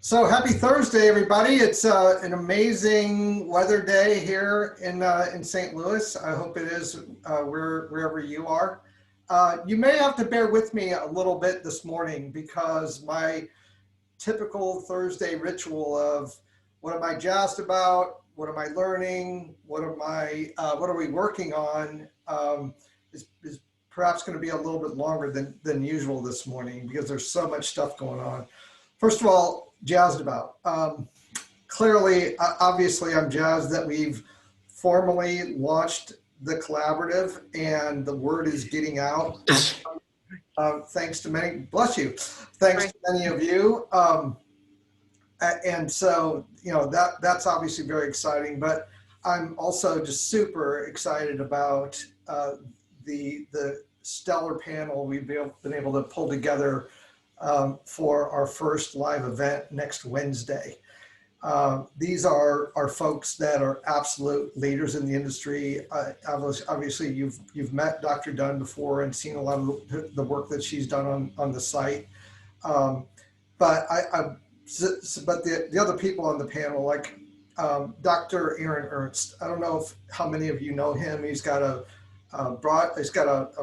So happy Thursday, everybody. It's an amazing weather day here in St. Louis. I hope it is wherever you are. You may have to bear with me a little bit this morning because my typical Thursday ritual of what am I jazzed about, what am I learning, what are we working on, is perhaps going to be a little bit longer than usual this morning because there's so much stuff going on. First of all, jazzed about. Clearly, obviously, I'm jazzed that we've formally launched the collaborative and the word is getting out. Thanks to many, bless you, thanks to many of you. And so, that's obviously very exciting, but I'm also just super excited about the stellar panel we've been able to pull together for our first live event next Wednesday. These are folks that are absolute leaders in the industry. Obviously, you've met Dr. Dunn before and seen a lot of the work that she's done on the site. But the other people on the panel, like Dr. Aaron Ernst. I don't know how many of you know him. He's got a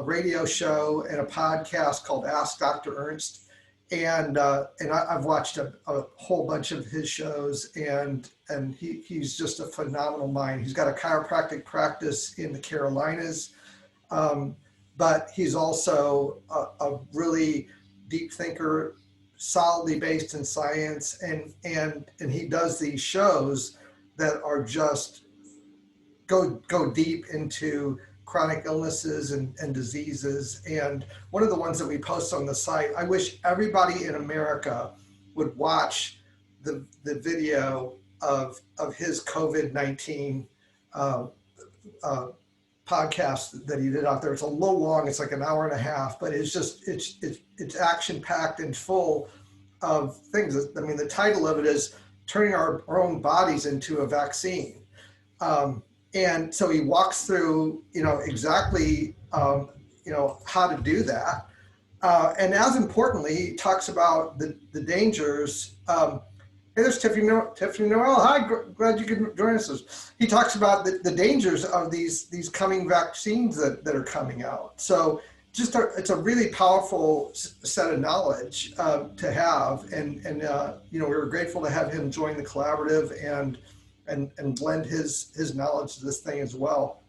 radio show and a podcast called Ask Dr. Ernst. And I've watched a whole bunch of his shows, and he's just a phenomenal mind. He's got a chiropractic practice in the Carolinas, but he's also a really deep thinker, solidly based in science, and he does these shows that are just go deep into chronic illnesses and diseases. And one of the ones that we post on the site, I wish everybody in America would watch the video of his COVID-19 podcast that he did out there. It's a little long, it's like an hour and a half, but it's just, it's action-packed and full of things. I mean, the title of it is Turning Our Own Bodies into a Vaccine. And so he walks through, exactly, how to do that. And as importantly, he talks about the dangers. Hey, there's Tiffany Noel. Hi, glad you could join us. He talks about the dangers of these coming vaccines that are coming out. So it's a really powerful set of knowledge to have. And we were grateful to have him join the collaborative and blend his knowledge to this thing as well.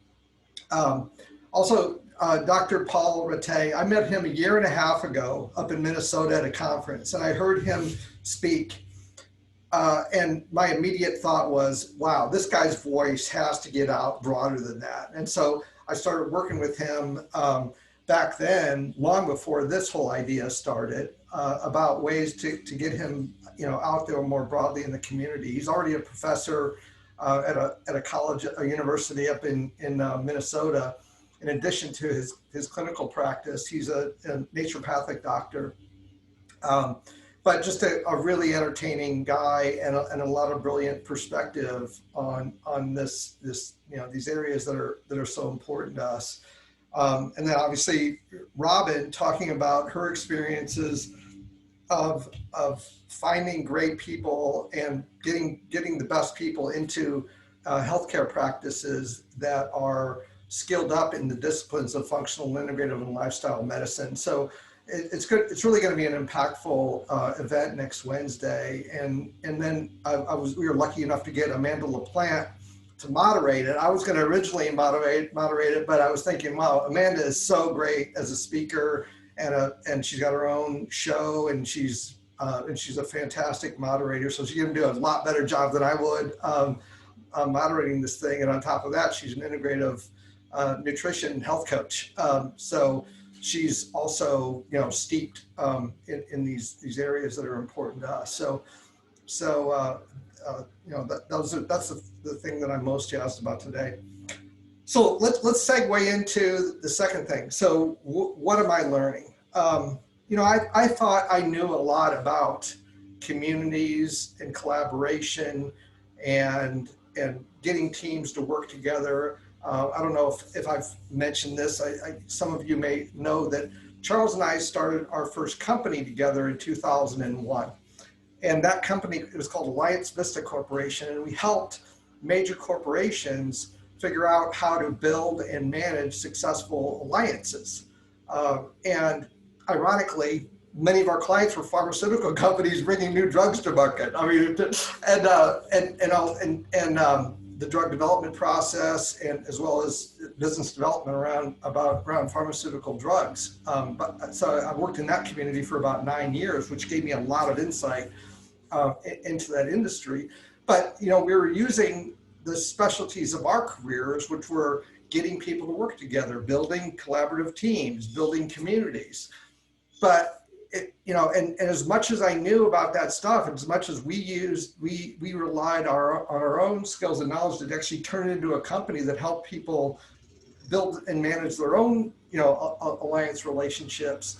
Also, Dr. Paul Retay, I met him a year and a half ago up in Minnesota at a conference, and I heard him speak. And my immediate thought was, wow, this guy's voice has to get out broader than that. And so I started working with him back then, long before this whole idea started, about ways to get him out there more broadly in the community. He's already a professor at a college, a university up in Minnesota. In addition to his clinical practice, he's a naturopathic doctor, but just a really entertaining guy and a lot of brilliant perspective on this these areas that are so important to us. And then obviously Robin talking about her experiences of finding great people and getting the best people into healthcare practices that are skilled up in the disciplines of functional, integrative, and lifestyle medicine. So it's good. It's really going to be an impactful event next Wednesday. And then we were lucky enough to get Amanda LaPlante to moderate it. I was going to originally moderate it, but I was thinking, wow, Amanda is so great as a speaker. And she's got her own show, and she's a fantastic moderator. So she's going to do a lot better job than I would moderating this thing. And on top of that, she's an integrative nutrition and health coach. So she's also steeped in these areas that are important to us. That's the thing that I'm most jazzed about today. So let's segue into the second thing. So what am I learning? I thought I knew a lot about communities and collaboration and getting teams to work together. I don't know if I've mentioned this. Some of you may know that Charles and I started our first company together in 2001. And that company, it was called Alliance Vista Corporation, and we helped major corporations figure out how to build and manage successful alliances. And ironically, many of our clients were pharmaceutical companies bringing new drugs to market. I mean, the drug development process, and as well as business development around pharmaceutical drugs. So I worked in that community for about 9 years, which gave me a lot of insight into that industry. But we were using the specialties of our careers, which were getting people to work together, building collaborative teams, building communities. But and as much as I knew about that stuff, and as much as we relied on our own skills and knowledge to actually turn it into a company that helped people build and manage their own, alliance relationships.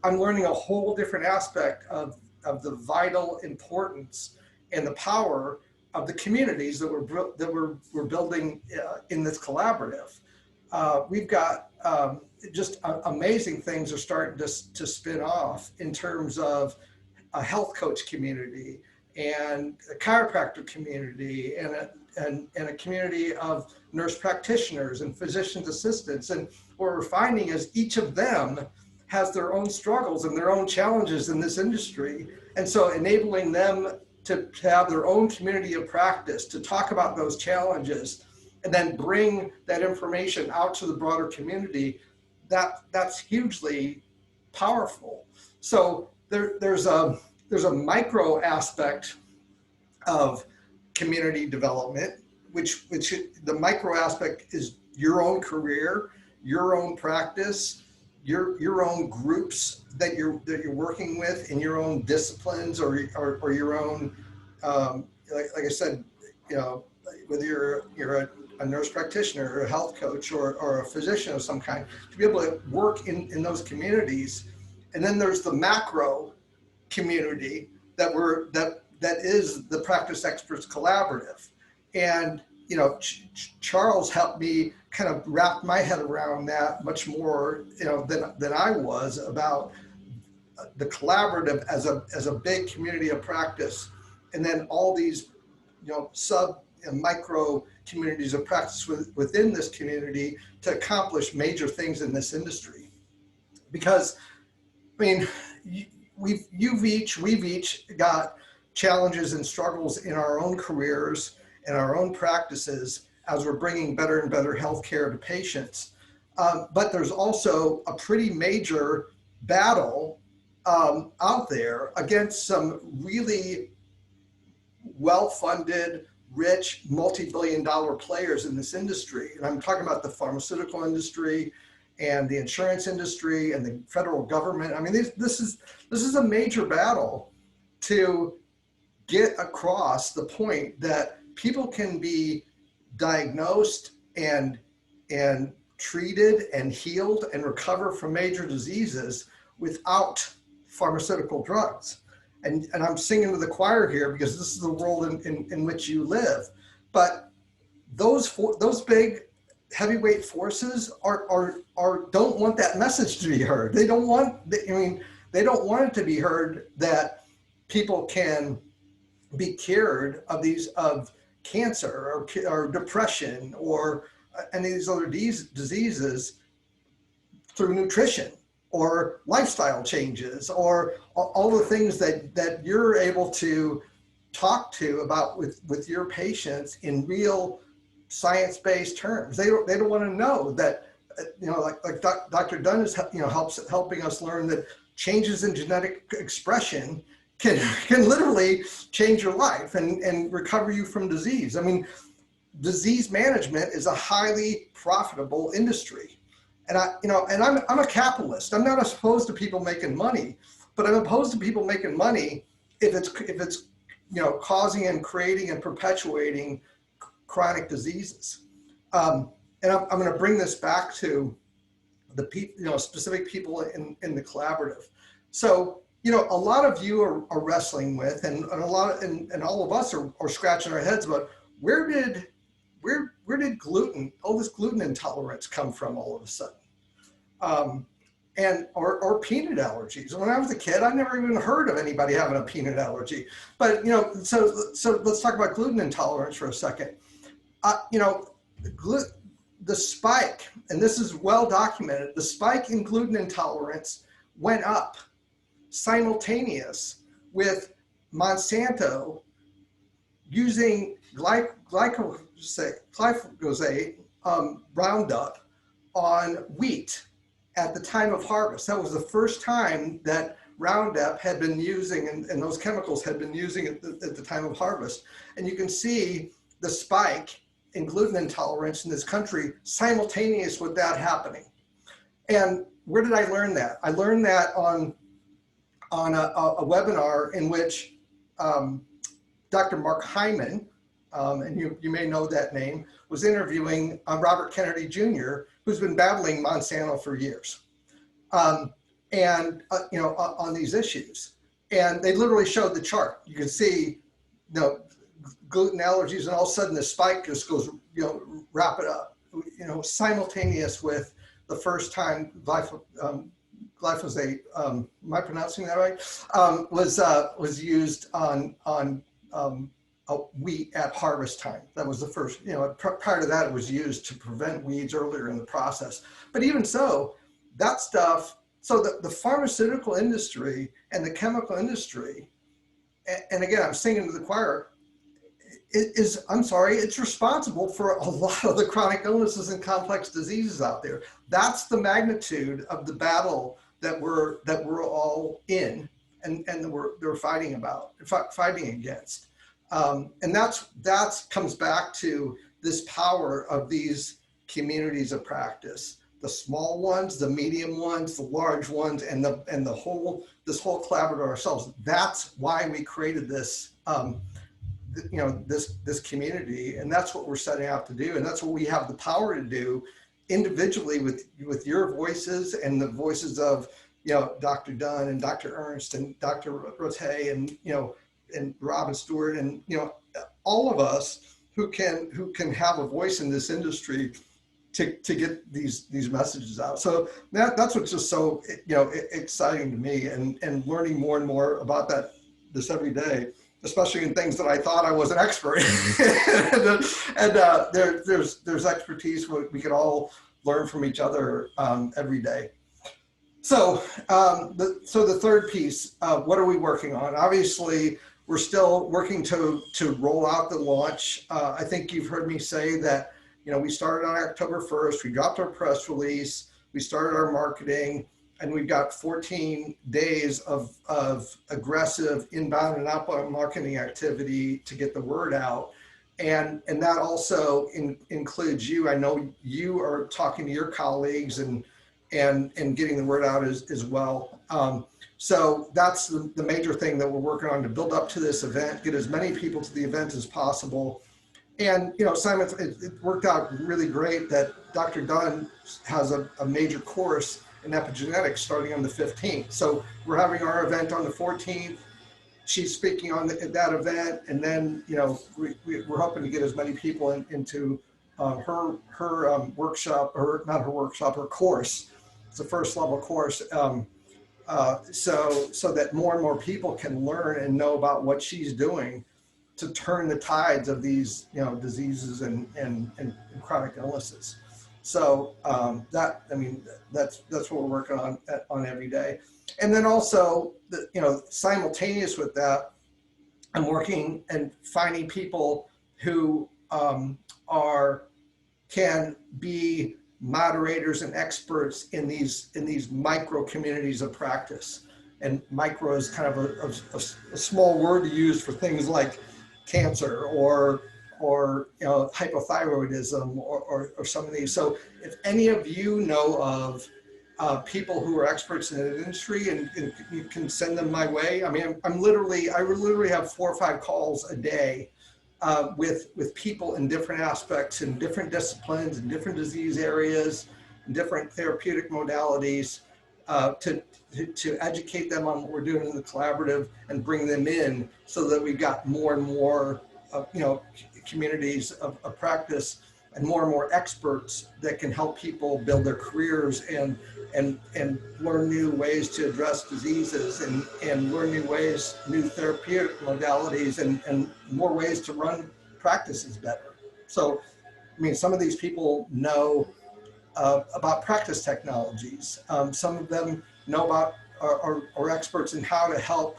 I'm learning a whole different aspect of the vital importance and the power of the communities that we're building in this collaborative. We've got just amazing things are starting to spin off in terms of a health coach community and a chiropractor community and a community of nurse practitioners and physician's assistants. And what we're finding is each of them has their own struggles and their own challenges in this industry. And so enabling them to have their own community of practice, to talk about those challenges, and then bring that information out to the broader community, that's hugely powerful. So there's a micro aspect of community development, which the micro aspect is your own career, your own practice, your own groups that you're working with in your own disciplines or your own like I said, whether you're a nurse practitioner or a health coach or a physician of some kind, to be able to work in those communities. And then there's the macro community that is the Practice Experts Collaborative. And Charles helped me kind of wrap my head around that much more than I was, about the collaborative as a big community of practice, and then all these sub and micro communities of practice within this community to accomplish major things in this industry. Because I mean, we've each got challenges and struggles in our own careers and our own practices as we're bringing better and better healthcare to patients. But there's also a pretty major battle out there against some really well-funded, rich, multi-billion-dollar players in this industry. And I'm talking about the pharmaceutical industry and the insurance industry and the federal government. I mean, this is a major battle to get across the point that people can be diagnosed and treated and healed and recover from major diseases without pharmaceutical drugs. And I'm singing to the choir here because this is the world in which you live. But those big heavyweight forces don't want that message to be heard. They don't want it to be heard that people can be cured of cancer or depression or any of these other diseases through nutrition or lifestyle changes or all the things that you're able to talk to about with your patients in real science-based terms. They don't want to know that, like Dr. Dunn is helping us learn that changes in genetic expression can literally change your life and recover you from disease. I mean, disease management is a highly profitable industry. And I'm a capitalist. I'm not opposed to people making money, but I'm opposed to people making money if it's causing and creating and perpetuating chronic diseases. And I'm going to bring this back to the specific people in the collaborative. So a lot of you are wrestling with, and all of us are scratching our heads about where did all this gluten intolerance come from all of a sudden? and or peanut allergies. When I was a kid, I never even heard of anybody having a peanut allergy. But so let's talk about gluten intolerance for a second. You know, the spike, and this is well documented, the spike in gluten intolerance went up simultaneous with Monsanto using glyphosate Roundup on wheat at the time of harvest. That was the first time that Roundup had been using, and those chemicals had been using at the time of harvest. And you can see the spike in gluten intolerance in this country simultaneous with that happening. And where did I learn that? I learned that on a webinar in which Dr. Mark Hyman, and you may know that name, was interviewing Robert Kennedy Jr., who's been battling Monsanto for years, on these issues. And they literally showed the chart. You can see, gluten allergies, and all of a sudden the spike just goes, wrap it up, simultaneous with the first time glyphosate, am I pronouncing that right? Was used on wheat at harvest time. That was the first, prior to that it was used to prevent weeds earlier in the process. But even so, that stuff, so the pharmaceutical industry and the chemical industry, and again, I'm singing to the choir, it's responsible for a lot of the chronic illnesses and complex diseases out there. That's the magnitude of the battle that we're all in, and they're fighting against. And that's comes back to this power of these communities of practice, the small ones, the medium ones, the large ones, and this whole collaborative ourselves. That's why we created this this community, and that's what we're setting out to do, and that's what we have the power to do individually with your voices and the voices of Dr. Dunn and Dr. Ernst and Dr. Retay and Robin Stewart and all of us who can have a voice in this industry to get these messages out. So that's what's just so exciting to me, and learning more and more about this every day, especially in things that I thought I was an expert in. There's expertise we could all learn from each other every day. So the third piece, what are we working on? Obviously, we're still working to roll out the launch. I think you've heard me say that we started on October 1st. We dropped our press release. We started our marketing. And we've got 14 days of aggressive inbound and outbound marketing activity to get the word out. And that also includes you. I know you are talking to your colleagues and getting the word out as well. So that's the major thing that we're working on to build up to this event, get as many people to the event as possible. And, Simon, it worked out really great that Dr. Dunn has a major course in epigenetics starting on the 15th. So we're having our event on the 14th. She's speaking on that event, and then we're hoping to get as many people into her workshop, or not her workshop, her course. It's a first level course, so that more and more people can learn and know about what she's doing to turn the tides of these diseases and chronic illnesses. So that's what we're working on every day. And then also, simultaneous with that, I'm working and finding people who can be moderators and experts in these micro communities of practice. And micro is kind of a small word to use for things like cancer or hypothyroidism or some of these. So if any of you know of people who are experts in the industry, and you can send them my way. I mean, I literally have 4 or 5 calls a day with people in different aspects, in different disciplines, in different disease areas, in different therapeutic modalities, to educate them on what we're doing in the collaborative and bring them in, so that we've got more and more communities of practice and more experts that can help people build their careers and learn new ways to address diseases and learn new ways, new therapeutic modalities, and more ways to run practices better. So, I mean, some of these people know about practice technologies. Some of them know about are experts in how to help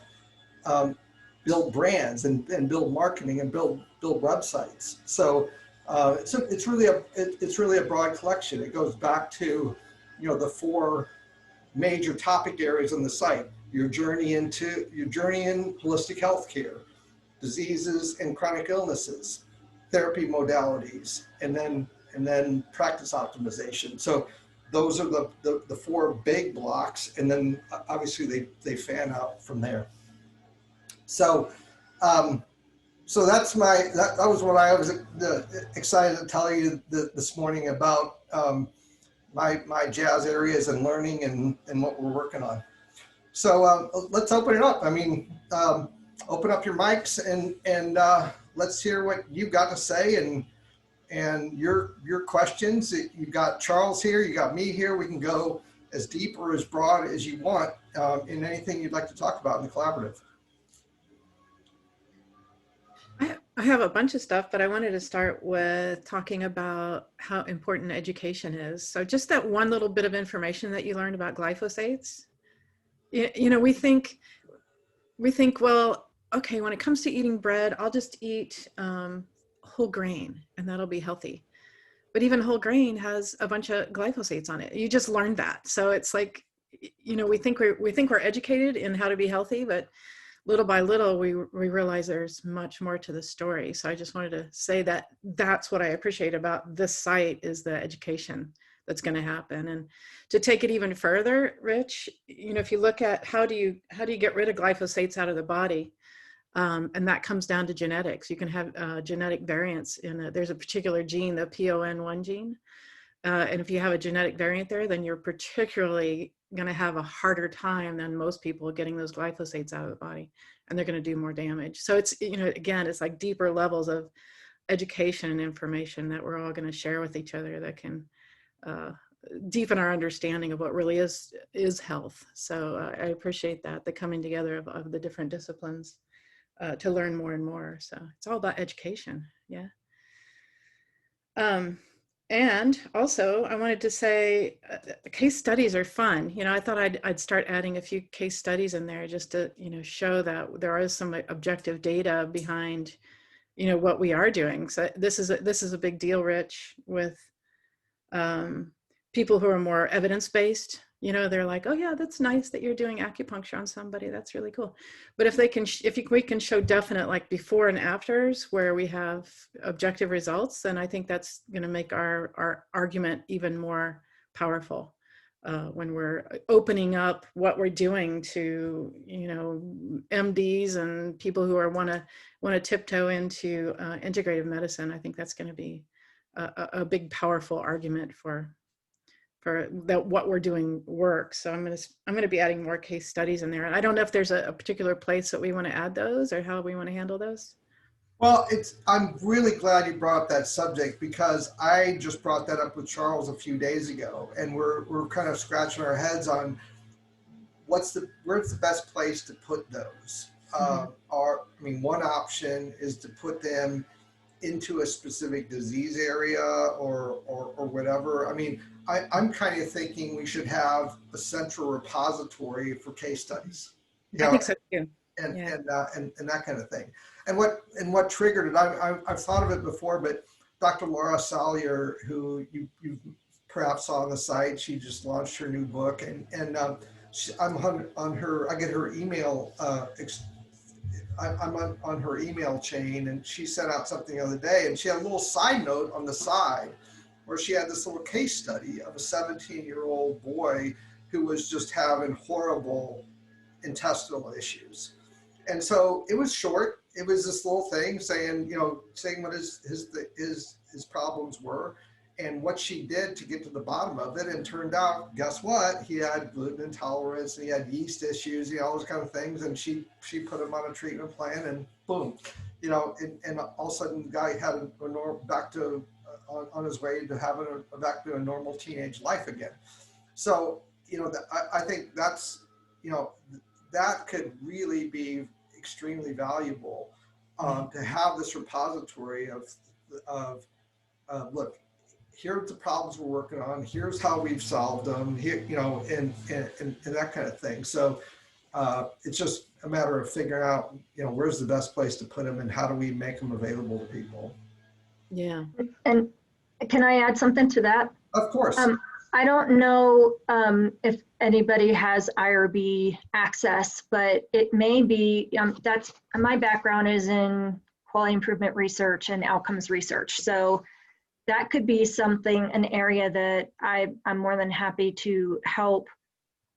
um, build brands and build marketing and build websites. So it's really a broad collection. It goes back to the four major topic areas on the site: your journey in holistic healthcare, diseases and chronic illnesses, therapy modalities, and then practice optimization. So those are the four big blocks, and then obviously they fan out from there. So um, so that was what I was excited to tell you this morning about my jazz areas and learning and what we're working on. So let's open it up. I mean, open up your mics and let's hear what you've got to say and your questions. You've got Charles here, you got me here. We can go as deep or as broad as you want in anything you'd like to talk about in the collaborative. I have a bunch of stuff, but I wanted to start with talking about how important education is. So just that one little bit of information that you learned about glyphosates, we think, well, okay, when it comes to eating bread, I'll just eat whole grain and that'll be healthy. But even whole grain has a bunch of glyphosates on it. You just learned that. So it's like, we think we're educated in how to be healthy, but little by little, we realize there's much more to the story. So I just wanted to say that that's what I appreciate about this site is the education that's going to happen. And to take it even further, Rich, if you look at how do you get rid of glyphosates out of the body, and that comes down to genetics. You can have genetic variants there's a particular gene, the PON1 gene. And if you have a genetic variant there, then you're particularly going to have a harder time than most people getting those glyphosates out of the body, and they're going to do more damage. So it's, again, it's like deeper levels of education and information that we're all going to share with each other that can deepen our understanding of what really is health. So I appreciate the coming together of the different disciplines to learn more and more. So it's all about education. Yeah. And also, I wanted to say case studies are fun. I thought I'd start adding a few case studies in there just to, show that there is some objective data behind, what we are doing. So this is a big deal, Rich, with people who are more evidence-based. They're like, oh yeah, that's nice that you're doing acupuncture on somebody. That's really cool. But if we can show definite like before and afters where we have objective results, then I think that's going to make our argument even more powerful when we're opening up what we're doing to, MDs and people who want to tiptoe into integrative medicine. I think that's going to be a big, powerful argument for that what we're doing works. So I'm going to be adding more case studies in there. And I don't know if there's a particular place that we want to add those or how we want to handle those. Well, I'm really glad you brought up that subject because I just brought that up with Charles a few days ago, and we're kind of scratching our heads on where's the best place to put those. One option is to put them into a specific disease area or whatever. I mean, I'm kind of thinking we should have a central repository for case studies. I think so too. And that kind of thing. And what triggered it, I've thought of it before, but Dr. Laura Salyer, who you perhaps saw on the site, she just launched her new book, and I'm on her. I get her email. I'm on her email chain, and she sent out something the other day, and she had a little side note on the side where she had this little case study of a 17-year-old boy who was just having horrible intestinal issues. And so it was short. It was this little thing saying what his problems were and what she did to get to the bottom of it. And turned out, guess what? He had gluten intolerance and he had yeast issues, all those kind of things. And she put him on a treatment plan, and boom, and all of a sudden the guy had back to on his way to having back to a normal teenage life again. So, I think that's, that could really be extremely valuable, to have this repository of look, here are the problems we're working on. Here's how we've solved them. Here, and that kind of thing. So it's just a matter of figuring out, where's the best place to put them and how do we make them available to people. Yeah. And can I add something to that? Of course. I don't know if anybody has IRB access, but it may be, that's my background is in quality improvement research and outcomes research. So that could be something, an area that I'm more than happy to help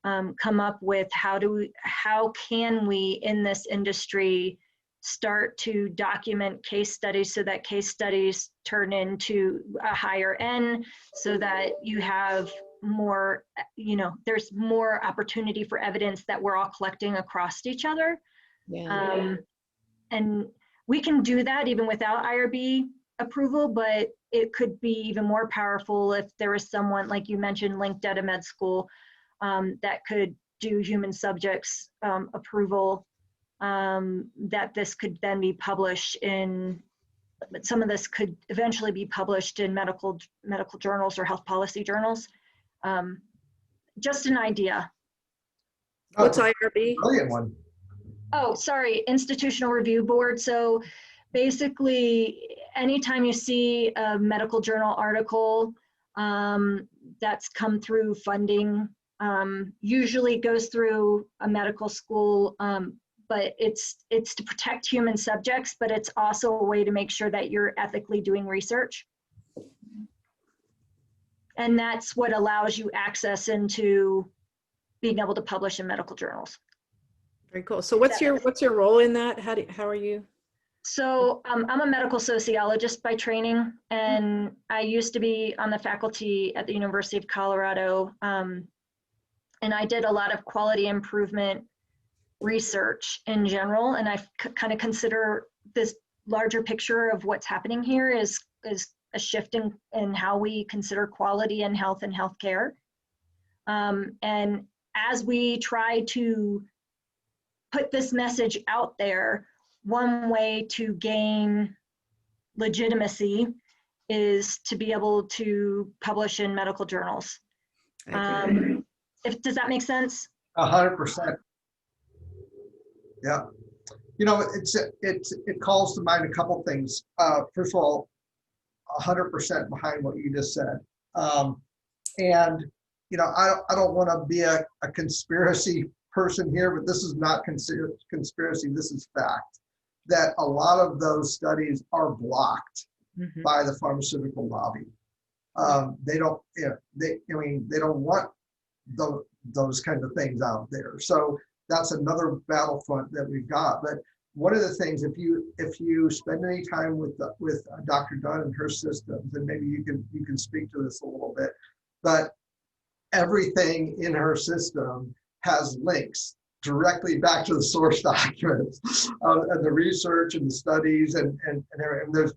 come up with. How can we in this industry start to document case studies so that case studies turn into a higher end, so that you have more, there's more opportunity for evidence that we're all collecting across each other. Yeah. And we can do that even without IRB approval, but it could be even more powerful if there is someone, like you mentioned, linked at a med school, that could do human subjects approval, that this could then be published in, some of this could eventually be published in medical journals or health policy journals. Just an idea. What's IRB? Brilliant one. Oh, sorry, Institutional Review Board. So basically, anytime you see a medical journal article that's come through funding, usually goes through a medical school, but it's to protect human subjects, but it's also a way to make sure that you're ethically doing research. And that's what allows you access into being able to publish in medical journals. Very cool. So what's your role in that? How are you? So I'm a medical sociologist by training, and I used to be on the faculty at the University of Colorado, and I did a lot of quality improvement research in general, and I kind of consider this larger picture of what's happening here is a shift in how we consider quality and health and healthcare. And as we try to put this message out there, one way to gain legitimacy is to be able to publish in medical journals. Does that make sense? 100%. Yeah. It calls to mind a couple things. First of all, 100% behind what you just said. And, I don't want to be a conspiracy person here, but this is not conspiracy. This is fact, that a lot of those studies are blocked by the pharmaceutical lobby. They don't, they don't want those kind of things out there. So that's another battlefront that we've got. But one of the things, if you spend any time with Dr. Dunn and her systems, and maybe you can speak to this a little bit, but everything in her system has links directly back to the source documents and the research and the studies and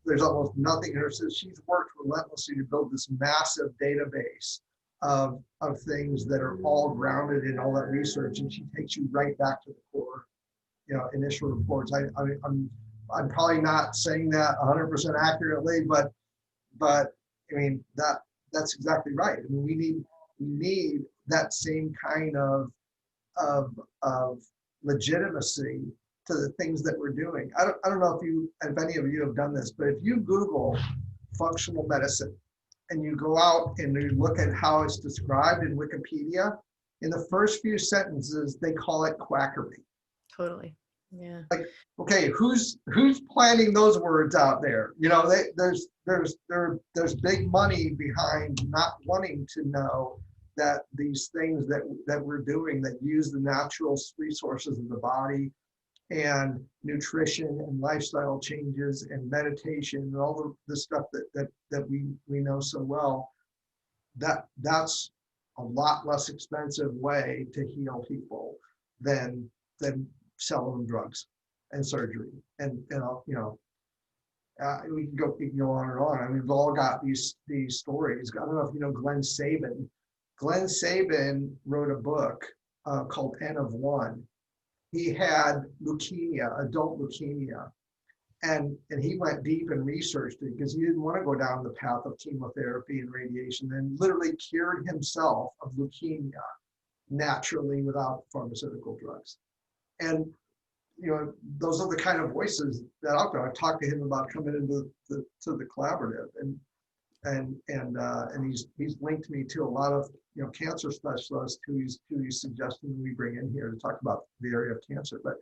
there's almost nothing in her system. She's worked relentlessly to build this massive database of things that are all grounded in all that research, and she takes you right back to the core, initial reports. I'm probably not saying that 100% accurately, but I mean that's exactly right. I mean, we need that same kind of legitimacy to the things that we're doing. I don't know if any of you have done this, but if you Google functional medicine and you go out and you look at how it's described in Wikipedia, in the first few sentences they call it quackery. Totally. Yeah. Like, okay, who's planning those words out there? There's big money behind not wanting to know that these things that we're doing that use the natural resources of the body and nutrition and lifestyle changes and meditation and all the stuff that we know so well, that's a lot less expensive way to heal people than selling them drugs and surgery and We can go on and on. I mean, we've all got these stories. I don't know if you know Glenn Saban. Glenn Saban wrote a book called N of One. He had leukemia, adult leukemia, and he went deep and researched it because he didn't want to go down the path of chemotherapy and radiation, and literally cured himself of leukemia naturally without pharmaceutical drugs. And you know, those are the kind of voices that out there. I've talked to him about coming into the collaborative, and he's linked me to a lot of cancer specialists who he's suggesting we bring in here to talk about the area of cancer. But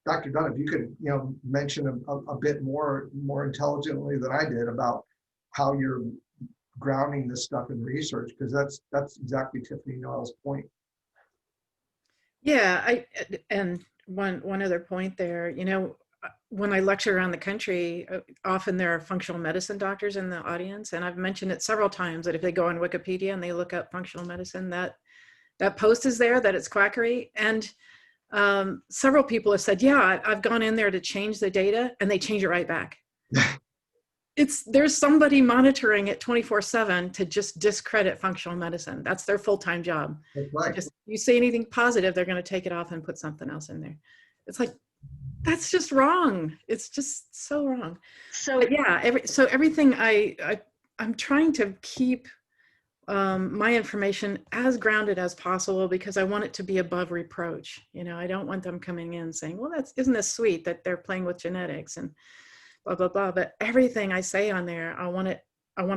Dr. Dunn, if you could mention a bit more intelligently than I did about how you're grounding this stuff in research, because that's exactly Tiffany Noel's point. Yeah, and one other point there, when I lecture around the country, often there are functional medicine doctors in the audience, and I've mentioned it several times that if they go on Wikipedia and they look up functional medicine, that post is there, that it's quackery. And several people have said, yeah, I've gone in there to change the data, and they change it right back. There's somebody monitoring it 24/7 to just discredit functional medicine. That's their full-time job. That's right. You say anything positive, they're going to take it off and put something else in there. It's like, that's just wrong. It's just so wrong. So but yeah, everything I'm trying to keep my information as grounded as possible, because I want it to be above reproach. I don't want them coming in saying, well, isn't this sweet that they're playing with genetics and blah, blah, blah. But everything I say on there, I want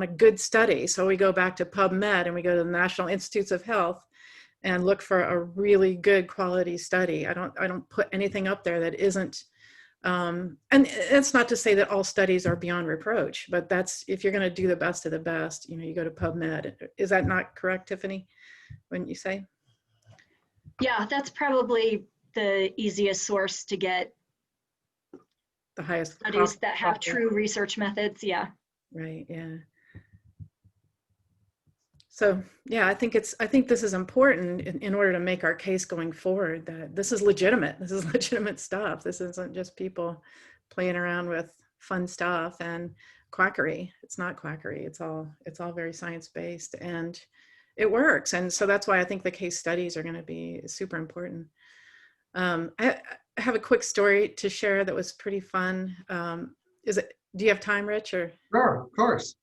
a good study. So we go back to PubMed and we go to the National Institutes of Health and look for a really good quality study. I don't put anything up there that isn't, and it's not to say that all studies are beyond reproach, but that's, if you're going to do the best of the best, you go to PubMed. Is that not correct, Tiffany, when you say? Yeah, that's probably the easiest source to get the highest studies that have true research methods. Yeah. Right. Yeah. So yeah, I think this is important in order to make our case going forward, that this is legitimate. This is legitimate stuff. This isn't just people playing around with fun stuff and quackery. It's not quackery. It's all very science-based, and it works. And so that's why I think the case studies are going to be super important. I have a quick story to share that was pretty fun. Do you have time, Rich? Or? Sure, of course.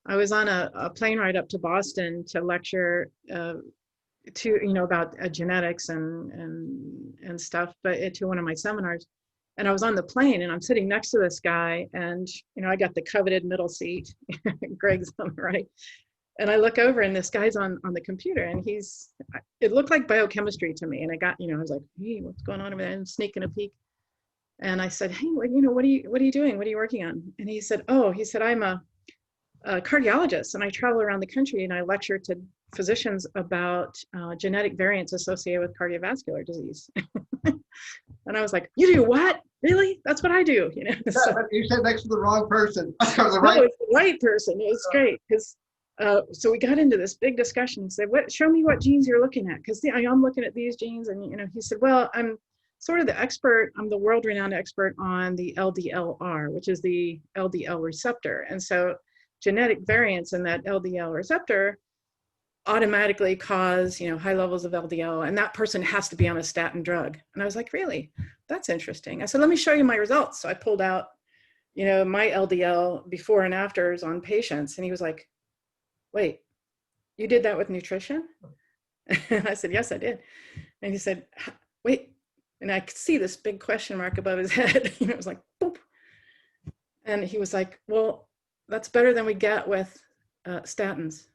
I was on a plane ride up to Boston to lecture about genetics and stuff, but to one of my seminars. And I was on the plane and I'm sitting next to this guy, and I got the coveted middle seat. Greg's on the right. And I look over and this guy's on the computer, and it looked like biochemistry to me. And I was like, hey, what's going on over there? And sneaking a peek. And I said, hey, what are you doing? What are you working on? And he said, I'm a cardiologist, and I travel around the country and I lecture to physicians about genetic variants associated with cardiovascular disease. And I was like, you do what? Really? That's what I do. So, you said next to the wrong person. It's the right person. It was great, because so we got into this big discussion. He said, show me what genes you're looking at, because I'm looking at these genes. And he said, well, I'm sort of the expert. I'm the world-renowned expert on the LDLR, which is the LDL receptor. And so genetic variants in that LDL receptor automatically cause, high levels of LDL, and that person has to be on a statin drug. And I was like, really? That's interesting. I said, let me show you my results. So I pulled out, my LDL before and afters on patients. And he was like, wait, you did that with nutrition? And I said, yes, I did. And he said, wait. And I could see this big question mark above his head. It was like, boop. And he was like, well, that's better than we get with statins.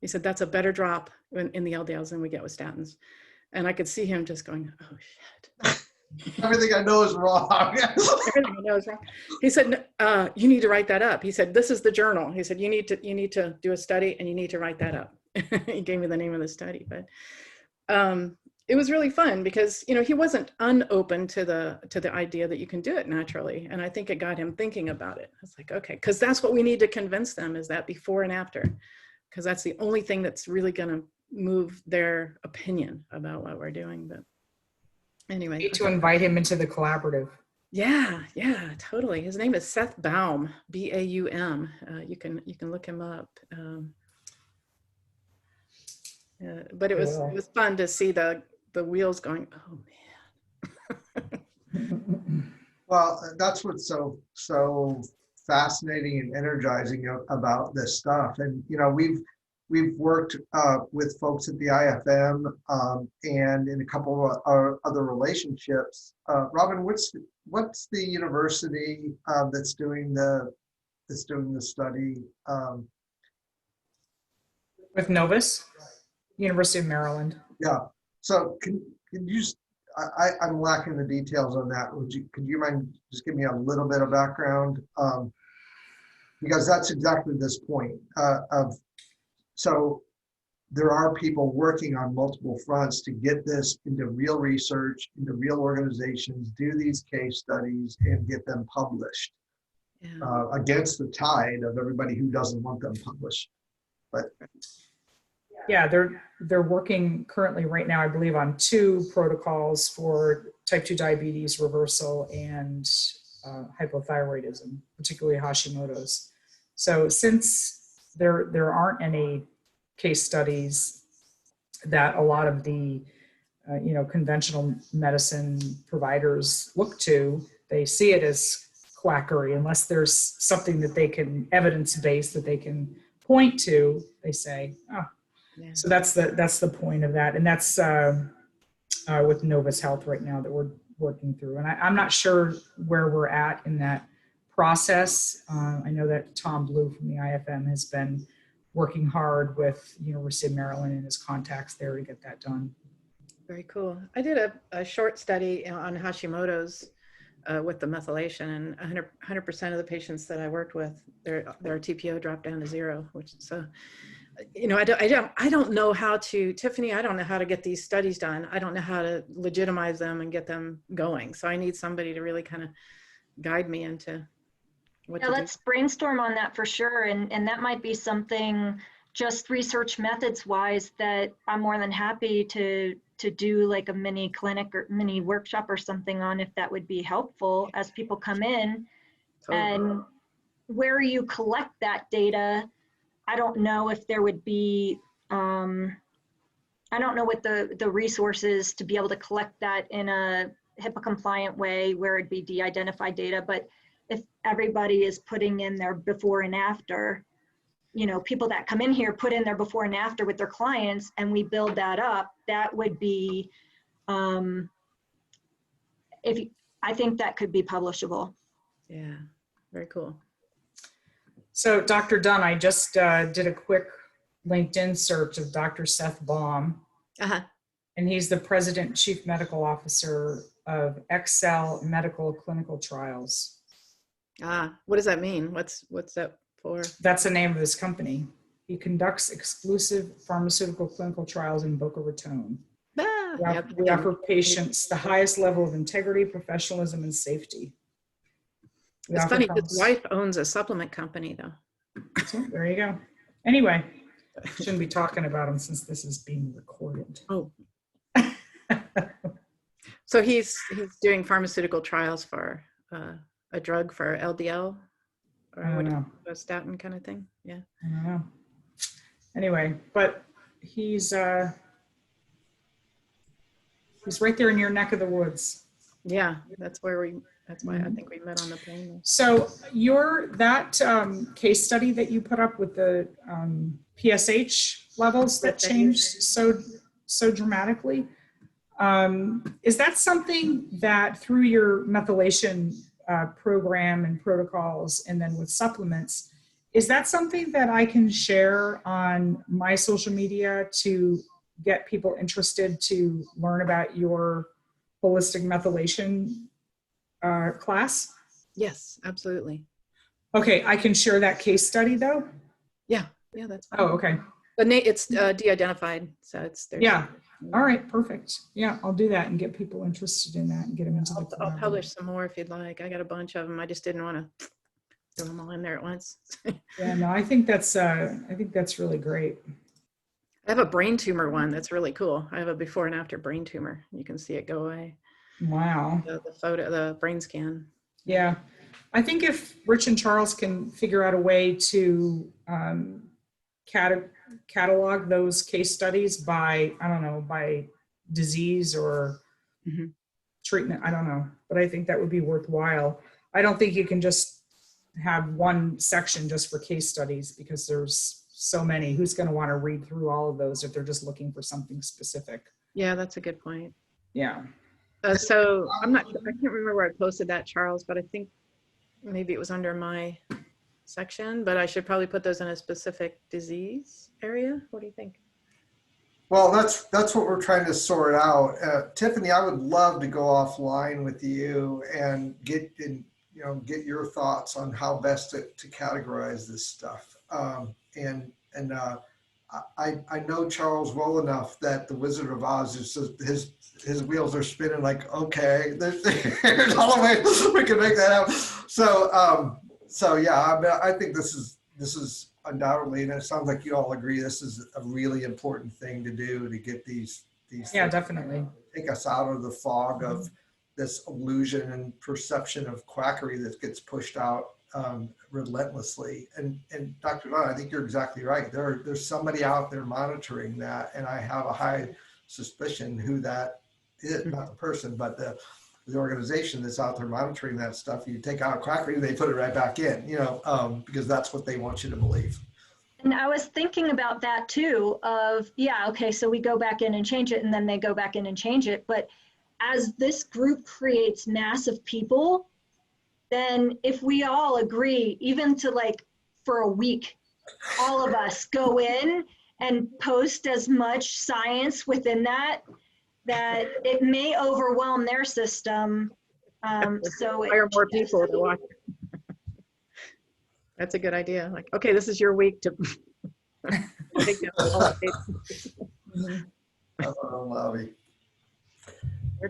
He said, that's a better drop in the LDLs than we get with statins. And I could see him just going, oh, shit. Everything I know is wrong. Everything I know is wrong. He said, you need to write that up. He said, this is the journal. He said, you need to do a study and you need to write that up. He gave me the name of the study. But it was really fun because, he wasn't unopen to the idea that you can do it naturally. And I think it got him thinking about it. I was like, okay, because that's what we need to convince them, is that before and after, because that's the only thing that's really going to move their opinion about what we're doing. But anyway. You need to invite him into the collaborative. Yeah, yeah, totally. His name is Seth Baum, Baum. You can look him up. But I it will. was fun to see the wheels going. Oh Well, that's what's so fascinating and energizing about this stuff. And we've worked with folks at the IFM and in a couple of our other relationships. Robin, what's the university that's doing the study? With Novus, University of Maryland. Yeah. So can you just I'm lacking the details on that. Could you mind just give me a little bit of background? Because that's exactly this point of so there are people working on multiple fronts to get this into real research, into real organizations, do these case studies and get them published yeah. against the tide of everybody who doesn't want them published. But Yeah, they're working currently right now, I believe, on 2 protocols for type 2 diabetes reversal and hypothyroidism, particularly Hashimoto's. So since there aren't any case studies that a lot of the conventional medicine providers look to, they see it as quackery unless there's something that they can evidence-based that they can point to. They say, oh. Yeah. So that's the point of that, and that's with Novus Health right now that we're working through. And I'm not sure where we're at in that process. I know that Tom Blue from the IFM has been working hard with University of Maryland and his contacts there to get that done. Very cool. I did a short study on Hashimoto's with the methylation, and 100% of the patients that I worked with, their TPO dropped down to 0, which so. I don't know how to, Tiffany, I don't know how to get these studies done. I don't know how to legitimize them and get them going. So I need somebody to really kind of guide me into what to do. Let's brainstorm on that for sure. And that might be something just research methods wise that I'm more than happy to do like a mini clinic or mini workshop or something on, if that would be helpful as people come in. Totally. And where you collect that data, I don't know if there would be, I don't know what the resources to be able to collect that in a HIPAA compliant way where it'd be de-identified data, but if everybody is putting in their before and after, people that come in here put in their before and after with their clients and we build that up, that would be, I think that could be publishable. Yeah, very cool. So Dr. Dunn, I just did a quick LinkedIn search of Dr. Seth Baum, and he's the President and Chief Medical Officer of Excel Medical Clinical Trials. What does that mean? What's that for? That's the name of his company. He conducts exclusive pharmaceutical clinical trials in Boca Raton. We offer patients the highest level of integrity, professionalism, and safety. It's funny, his wife owns a supplement company though. So there you go. Anyway, shouldn't be talking about him since this is being recorded. Oh. So he's doing pharmaceutical trials for a drug for LDL or a statin kind of thing. Yeah. I don't know. Anyway, but he's right there in your neck of the woods. Yeah, that's why I think we met on the plane. So that case study that you put up with the PSH levels that changed so dramatically, is that something that through your methylation program and protocols and then with supplements, is that something that I can share on my social media to get people interested to learn about your holistic methylation class? Yes, absolutely. Okay, I can share that case study though? Yeah, that's fine. Oh, okay. It's de-identified, so it's there. Yeah, all right, perfect. Yeah, I'll do that and get people interested in that and get them into the I'll publish some more if you'd like. I got a bunch of them. I just didn't want to throw them all in there at once. Yeah, no, I think that's really great. I have a brain tumor one that's really cool. I have a before and after brain tumor. You can see it go away. Wow. the photo, the brain scan. Yeah. I think if Rich and Charles can figure out a way to catalog those case studies by, I don't know, by disease or treatment, I don't know, but I think that would be worthwhile. I don't think you can just have one section just for case studies because there's so many. Who's going to want to read through all of those if they're just looking for something specific? Yeah, that's a good point. Yeah. So I can't remember where I posted that, Charles, but I think maybe it was under my section, but I should probably put those in a specific disease area. What do you think? Well, that's what we're trying to sort out. Tiffany, I would love to go offline with you and get your thoughts on how best to categorize this stuff. I know Charles well enough that the Wizard of Oz is just, his wheels are spinning like, okay, there's all the way we can make that out. So yeah, I mean, I think this is undoubtedly, and it sounds like you all agree, this is a really important thing to do to get these Yeah, definitely. Take us out of the fog of this illusion and perception of quackery that gets pushed out relentlessly. And Dr. Dunn, I think you're exactly right. There's somebody out there monitoring that, and I have a high suspicion who that is, not the person, but the organization that's out there monitoring that stuff. You take out quackery, they put it right back in, because that's what they want you to believe. And I was thinking about that too, of, yeah, okay, so we go back in and change it, and then they go back in and change it. But as this group creates mass of people, then if we all agree, even to like for a week, all of us go in and post as much science within that it may overwhelm their system. So hire more people to watch. That's a good idea. Like, okay, this is your week to take down all the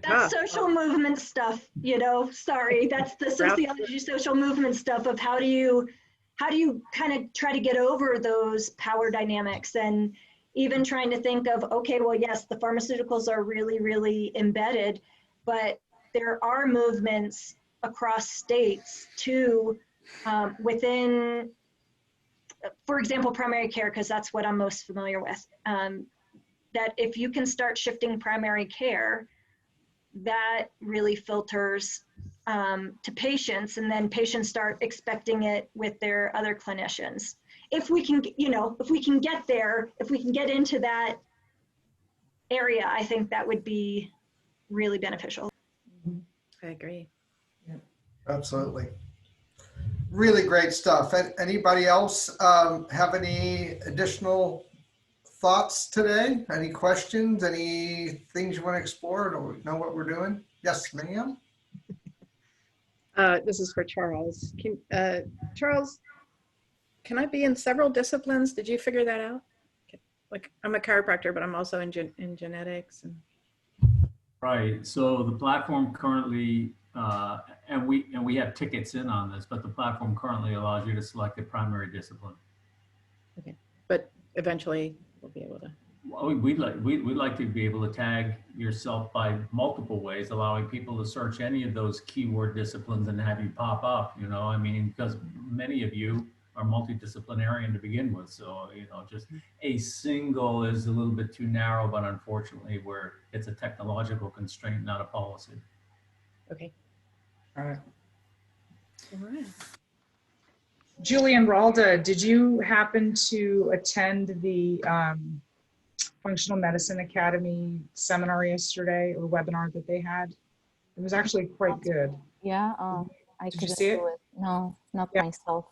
That's social movement stuff, sorry, that's the sociology, social movement stuff of how do you kind of try to get over those power dynamics, and even trying to think of, okay, well, yes, the pharmaceuticals are really, really embedded, but there are movements across states to within, for example, primary care, because that's what I'm most familiar with, that if you can start shifting primary care, that really filters to patients, and then patients start expecting it with their other clinicians. If we can, if we can get there, if we can get into that area, I think that would be really beneficial. I agree. Yeah, absolutely. Really great stuff. Anybody else have any additional thoughts today? Any questions? Any things you want to explore? Don't know what we're doing? Yes, ma'am. This is for Charles. Charles, can I be in several disciplines? Did you figure that out? Like, I'm a chiropractor, but I'm also in genetics. Right. So the platform currently, and we have tickets in on this, but the platform currently allows you to select a primary discipline. Okay, but eventually we'll be able to. Well, we'd like to be able to tag yourself by multiple ways, allowing people to search any of those keyword disciplines and have you pop up. I mean, because many of you are multidisciplinarian to begin with, so just a single is a little bit too narrow. But unfortunately, it's a technological constraint, not a policy. Okay. All right. All right. Julie and Ralda, did you happen to attend the Functional Medicine Academy seminar yesterday, or webinar that they had? It was actually quite good. Yeah, I Did you couldn't see it? do it. No, not Yeah. myself.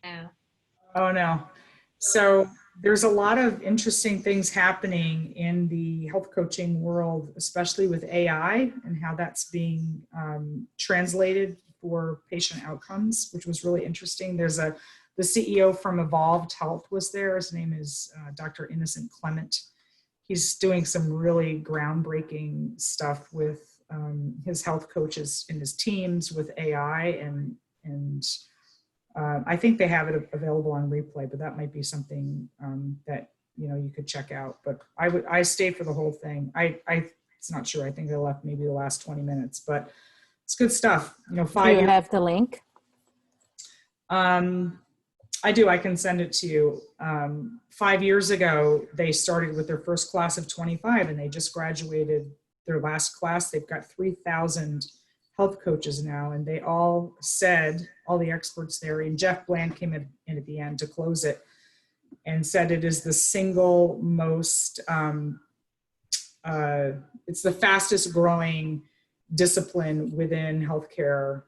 Yeah. Oh no. So there's a lot of interesting things happening in the health coaching world, especially with AI and how that's being translated for patient outcomes, which was really interesting. There's the CEO from Evolved Health was there. His name is Dr. Innocent Clement. He's doing some really groundbreaking stuff with his health coaches in his teams with AI, and I think they have it available on replay, but that might be something that you could check out. But I stayed for the whole thing. I it's not sure. I think they left maybe the last 20 minutes, but it's good stuff. You know, Do 5 you years. have the link? I do. I can send it to you. 5 years ago, they started with their first class of 25, and they just graduated their last class. They've got 3,000 health coaches now, and they all said, all the experts there, and Jeff Bland came in at the end to close it, and said it is the single most, it's the fastest growing discipline within healthcare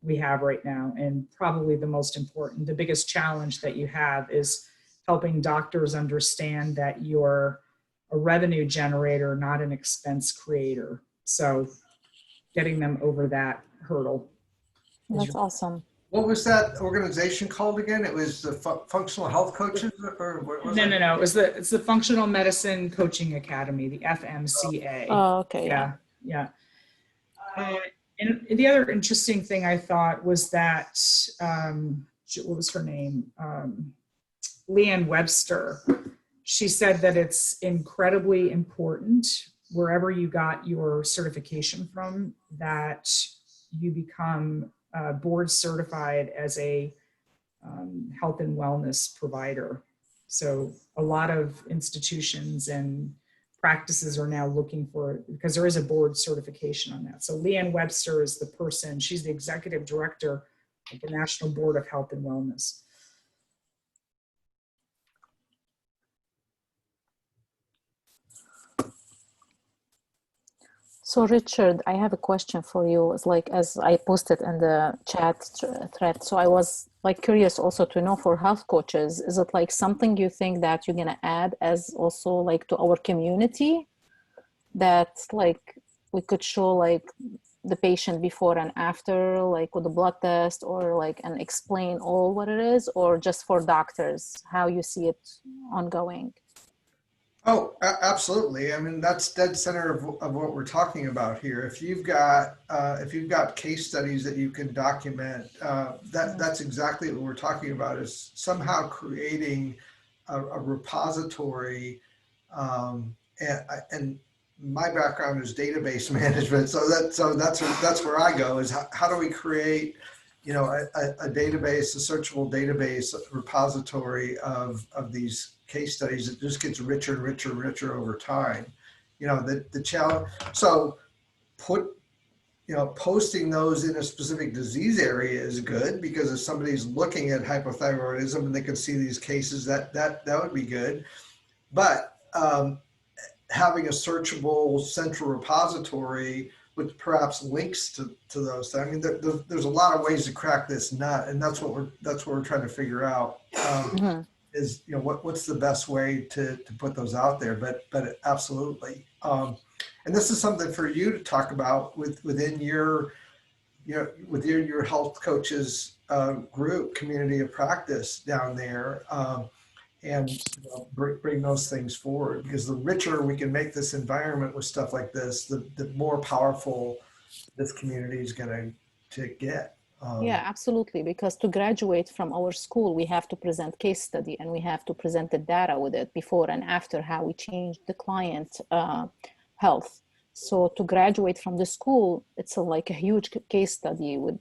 we have right now, and probably the most important. The biggest challenge that you have is helping doctors understand that you're a revenue generator, not an expense creator. So getting them over that hurdle. That's awesome. What was that organization called again? It was the Functional Health Coaches, or what was it? No. It's the Functional Medicine Coaching Academy, the FMCA. Oh, okay. Yeah. And the other interesting thing I thought was that, what was her name? Leanne Webster. She said that it's incredibly important wherever you got your certification from, that you become board certified as a health and wellness provider. So a lot of institutions and practices are now looking for it, because there is a board certification on that. So Leanne Webster is the person, she's the executive director of the National Board of Health and Wellness. So Richard, I have a question for you. It's like, as I posted in the chat thread, so I was like curious also to know, for health coaches, is it like something you think that you're gonna add as also like to our community, that like we could show like the patient before and after, like with the blood test, or like, and explain all what it is, or just for doctors, how you see it ongoing? Oh, absolutely. I mean, that's dead center of what we're talking about here. If you've got case studies that you can document, that's exactly what we're talking about, is somehow creating a repository. And my background is database management, so that's where I go, is how do we create, you know, a database, a searchable database, a repository of these case studies that just gets richer and richer and richer over time. You know, the challenge, so posting those in a specific disease area is good, because if somebody's looking at hypothyroidism and they can see these cases, that would be good. But having a searchable central repository with perhaps links to those. I mean, there's a lot of ways to crack this nut, and that's what we're trying to figure out. Is, you know, what's the best way to put those out there, but absolutely. And this is something for you to talk about within your health coaches group, community of practice down there, and bring those things forward, because the richer we can make this environment with stuff like this, the more powerful this community is going to get. Yeah, absolutely. Because to graduate from our school, we have to present case study, and we have to present the data with it before and after, how we changed the client health. So to graduate from the school, it's like a huge case study with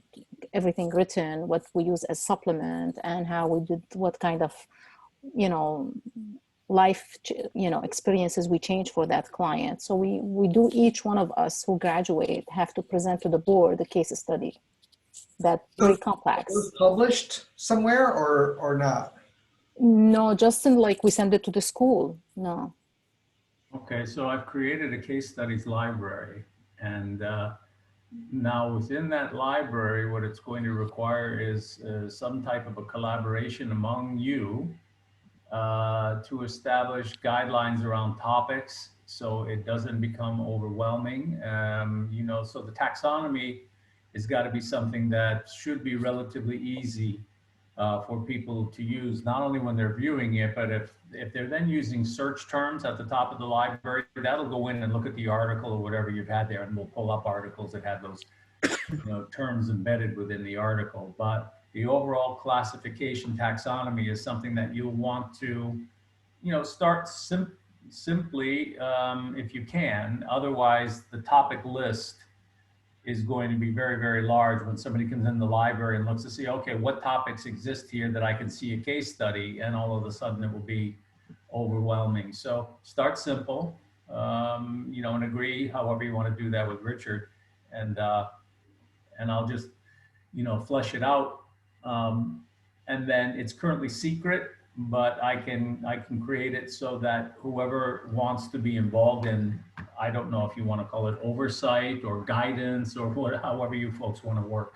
everything written, what we use as supplement, and how we did, what kind of, you know, life, you know, experiences we change for that client. So we do, each one of us who graduate have to present to the board the case study. That's very complex. Was published somewhere or not? No, just in, like, we send it to the school. No. Okay, so I've created a case studies library, and now within that library, what it's going to require is some type of a collaboration among you to establish guidelines around topics, so it doesn't become overwhelming. You know, so the taxonomy has got to be something that should be relatively easy for people to use, not only when they're viewing it, but if they're then using search terms at the top of the library, that'll go in and look at the article or whatever you've had there, and we'll pull up articles that have those, you know, terms embedded within the article. But the overall classification taxonomy is something that you'll want to, you know, start simply, if you can. Otherwise, the topic list is going to be very, very large when somebody comes in the library and looks to see, okay, what topics exist here that I can see a case study, and all of a sudden it will be overwhelming. So start simple, and agree however you want to do that with Richard, and I'll just, flesh it out. And then it's currently secret, but I can create it so that whoever wants to be involved in, I don't know if you want to call it oversight or guidance or however you folks want to work.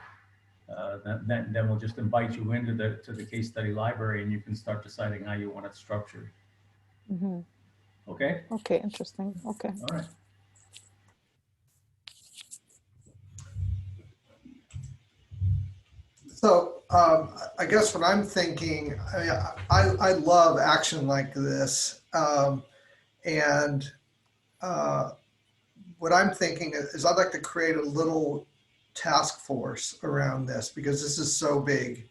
Then we'll just invite you into the case study library, and you can start deciding how you want it structured. Mm-hmm. Okay. Okay, interesting. Okay. All right. So I guess what I'm thinking, I love action like this. And what I'm thinking is I'd like to create a little task force around this because this is so big.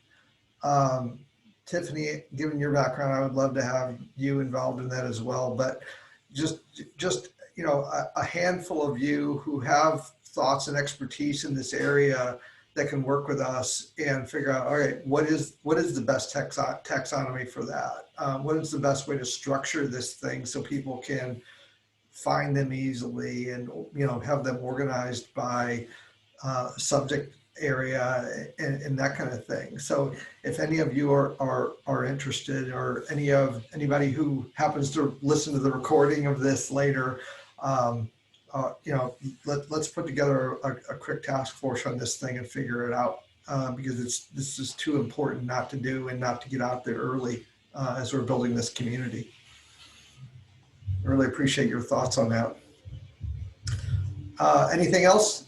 Tiffany, given your background, I would love to have you involved in that as well. But just a handful of you who have thoughts and expertise in this area that can work with us and figure out, all right, what is the best taxonomy for that? What is the best way to structure this thing so people can find them easily and have them organized by subject area and that kind of thing. So if any of you are interested, or anybody who happens to listen to the recording of this later, let's put together a quick task force on this thing and figure it out, because this is too important not to do and not to get out there early as we're building this community. I really appreciate your thoughts on that. Anything else?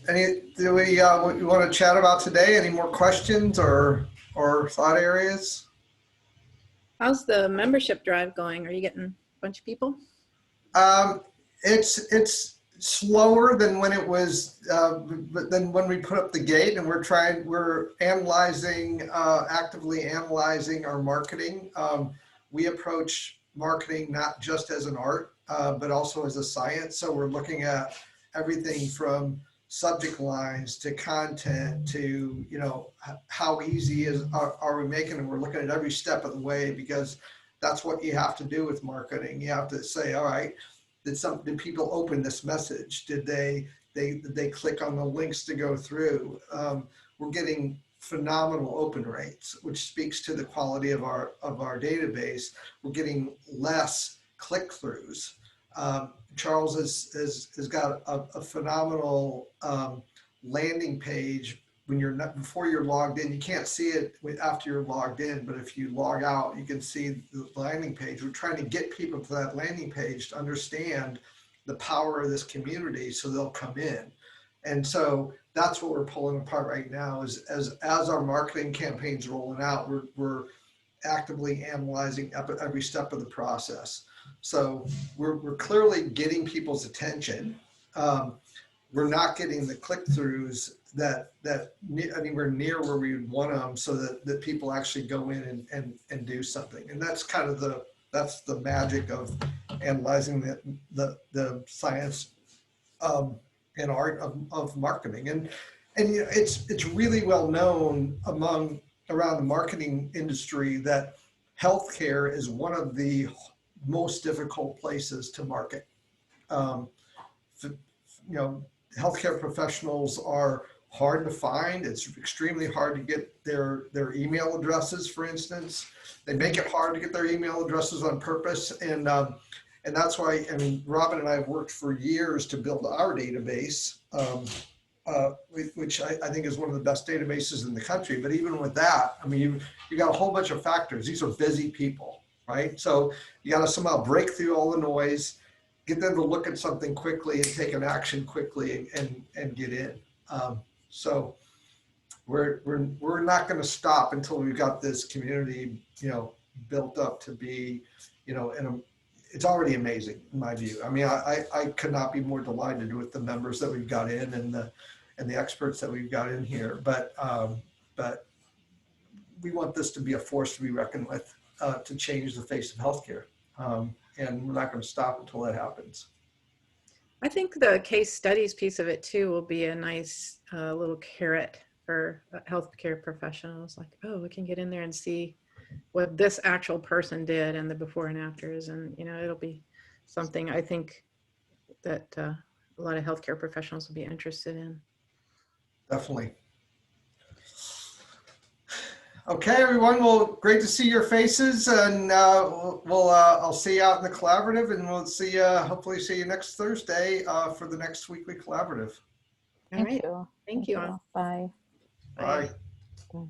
Do we want to chat about today? Any more questions or thought areas? How's the membership drive going? Are you getting a bunch of people? It's slower than when it was, than when we put up the gate, and we're analyzing, actively analyzing our marketing. We approach marketing not just as an art, but also as a science. So we're looking at everything from subject lines to content to, how easy are we making it? We're looking at every step of the way, because that's what you have to do with marketing. You have to say, all right, did people open this message? Did they click on the links to go through? We're getting phenomenal open rates, which speaks to the quality of our database. We're getting less click-throughs. Charles has got a phenomenal landing page. Before you're logged in, you can't see it after you're logged in, but if you log out, you can see the landing page. We're trying to get people to that landing page to understand the power of this community, so they'll come in. And so that's what we're pulling apart right now. Is as our marketing campaign's rolling out, we're actively analyzing every step of the process. So we're clearly getting people's attention. We're not getting the click-throughs that anywhere near where we would want them, so that people actually go in and do something. And that's kind of that's the magic of analyzing the science and art of marketing. And it's really well known around the marketing industry that healthcare is one of the most difficult places to market. Healthcare professionals are hard to find. It's extremely hard to get their email addresses, for instance. They make it hard to get their email addresses on purpose. And that's why, Robin and I have worked for years to build our database, which I think is one of the best databases in the country. But even with that, you got a whole bunch of factors. These are busy people, right? So you got to somehow break through all the noise, get them to look at something quickly and take an action quickly and get in. So we're not going to stop until we've got this community, built up to be, it's already amazing in my view. I could not be more delighted with the members that we've got in and the experts that we've got in here. But we want this to be a force to be reckoned with, to change the face of healthcare. and we're not going to stop until that happens. I think the case studies piece of it too will be a nice little carrot for healthcare professionals. Like, oh, we can get in there and see what this actual person did and the before and afters. And, you know, it'll be something I think that a lot of healthcare professionals will be interested in. Definitely. Okay, everyone. Well, great to see your faces, and I'll see you out in the collaborative, and we'll see you. Hopefully, see you next Thursday for the next weekly collaborative. All Thank right. you. Thank you. Bye. Bye. Bye.